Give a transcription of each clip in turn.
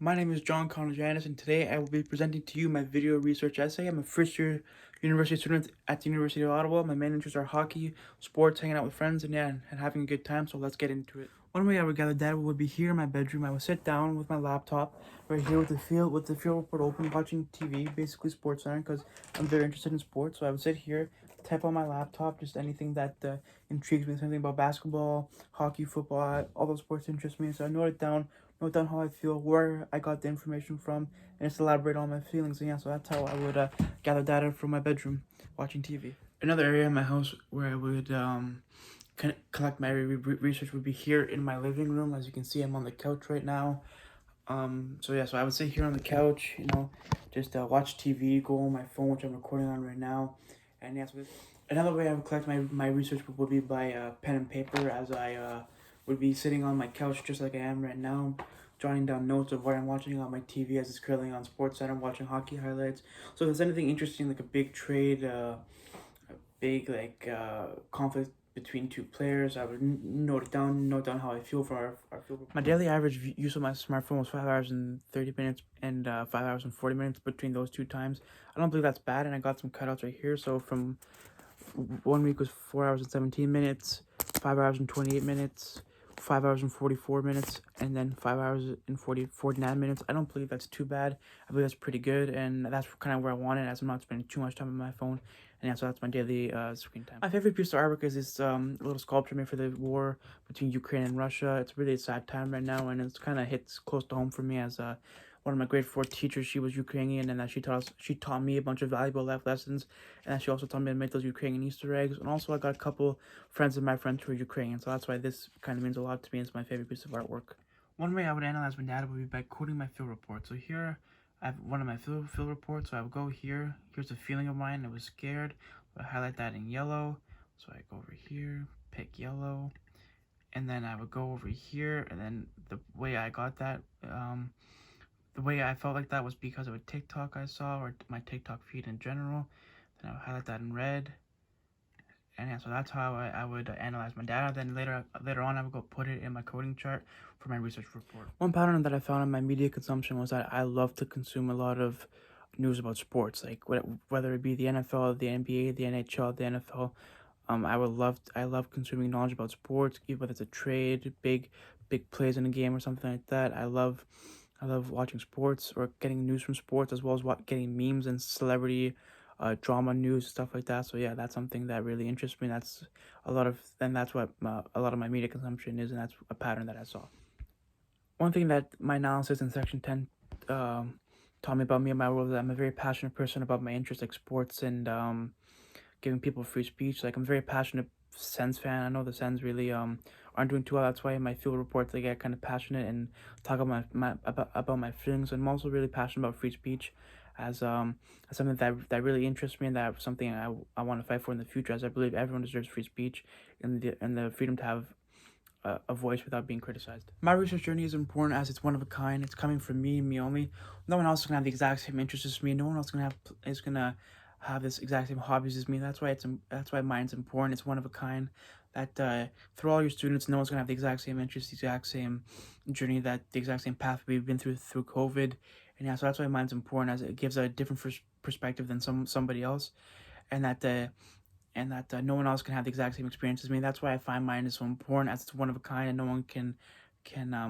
My name is Kontogiannis, and today I will be presenting to you my video research essay. I'm a first-year university student at the University of Ottawa. My main interests are hockey, sports, hanging out with friends, and having a good time, so let's get into it. One way I would gather data would be here in my bedroom. I would sit down with my laptop right here with the field report open, watching TV, basically Sports Center, because I'm very interested in sports. So I would sit here, type on my laptop, just anything that intrigues me, something about basketball, hockey, football, all those sports interest me. So I note down how I feel, where I got the information from, and just elaborate on my feelings. And yeah, so that's how I would gather data from my bedroom, watching TV. Another area in my house where I would collect my research would be here in my living room. As you can see, I'm on the couch right now. So yeah, so I would sit here on the couch, just watch TV, go on my phone, which I'm recording on right now, and yeah. So another way I would collect my research would be by pen and paper, as I would be sitting on my couch just like I am right now, jotting down notes of what I'm watching on my TV as it's currently on Sports Center. I'm watching hockey highlights. So if there's anything interesting, like a big trade, a big conflict between two players, I would note down how I feel for our field. My daily average use of my smartphone was 5 hours and 30 minutes and 5 hours and 40 minutes between those two times. I don't believe that's bad, and I got some cutouts right here. So from 1 week was 4 hours and 17 minutes, 5 hours and 28 minutes, 5 hours and 44 minutes, and then 5 hours and 49 minutes. I don't believe that's too bad. I believe that's pretty good, and that's kind of where I want it, as I'm not spending too much time on my phone. And yeah, so that's my daily screen time. My favorite piece of artwork is this little sculpture made for the war between Ukraine and Russia. It's really a sad time right now, and it's kind of hits close to home for me, as one of my grade 4 teachers, she was Ukrainian, and that she taught me a bunch of valuable life lessons, and that she also taught me to make those Ukrainian Easter eggs. And also I got a couple friends of my friends who are Ukrainian, so that's why this kind of means a lot to me. It's my favorite piece of artwork. One way I would analyze my data would be by quoting my field report. So here I have one of my field reports. So I would go here. Here's a feeling of mine. I was scared. I highlight that in yellow. So I go over here, pick yellow, and then I would go over here, and then the way I got that, the way I felt like that was because of a TikTok I saw, or my TikTok feed in general. Then I would highlight that in red. And yeah, so that's how I would analyze my data. Then later on, I would go put it in my coding chart for my research report. One pattern that I found in my media consumption was that I love to consume a lot of news about sports, like whether it be the NFL, the NBA, the NHL, the NFL. I love consuming knowledge about sports, whether it's a trade, big plays in a game or something like that. I love watching sports or getting news from sports, as well as getting memes and celebrity drama news, stuff like that. So yeah, that's something that really interests me. That's what a lot of my media consumption is, and that's a pattern that I saw. One thing that my analysis in section 10 taught me about me and my role is that I'm a very passionate person about my interests, like sports and giving people free speech. Like, I'm a very passionate Sens fan. I know the Sens really aren't doing too well. That's why in my field reports I get kind of passionate and talk about my feelings. And I'm also really passionate about free speech, as something that really interests me, and that's something I want to fight for in the future, as I believe everyone deserves free speech and the freedom to have a voice without being criticized. My research journey is important, as it's one of a kind. It's coming from me and me only. No one else is gonna have the exact same interests as me. No one else is gonna have this exact same hobbies as me. That's why mine's important. It's one of a kind. That through all your students, no one's gonna have the exact same interests, the exact same journey, the exact same path we've been through COVID. And yeah, so that's why mine's important, as it gives a different perspective than somebody else, and that no one else can have the exact same experience as me. That's why I find mine is so important, as it's one of a kind, and no one can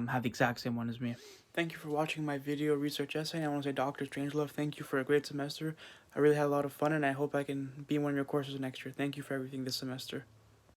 have the exact same one as me. Thank you for watching my video research essay. And I want to say, Dr. Strangelove, thank you for a great semester. I really had a lot of fun, and I hope I can be in one of your courses next year. Thank you for everything this semester.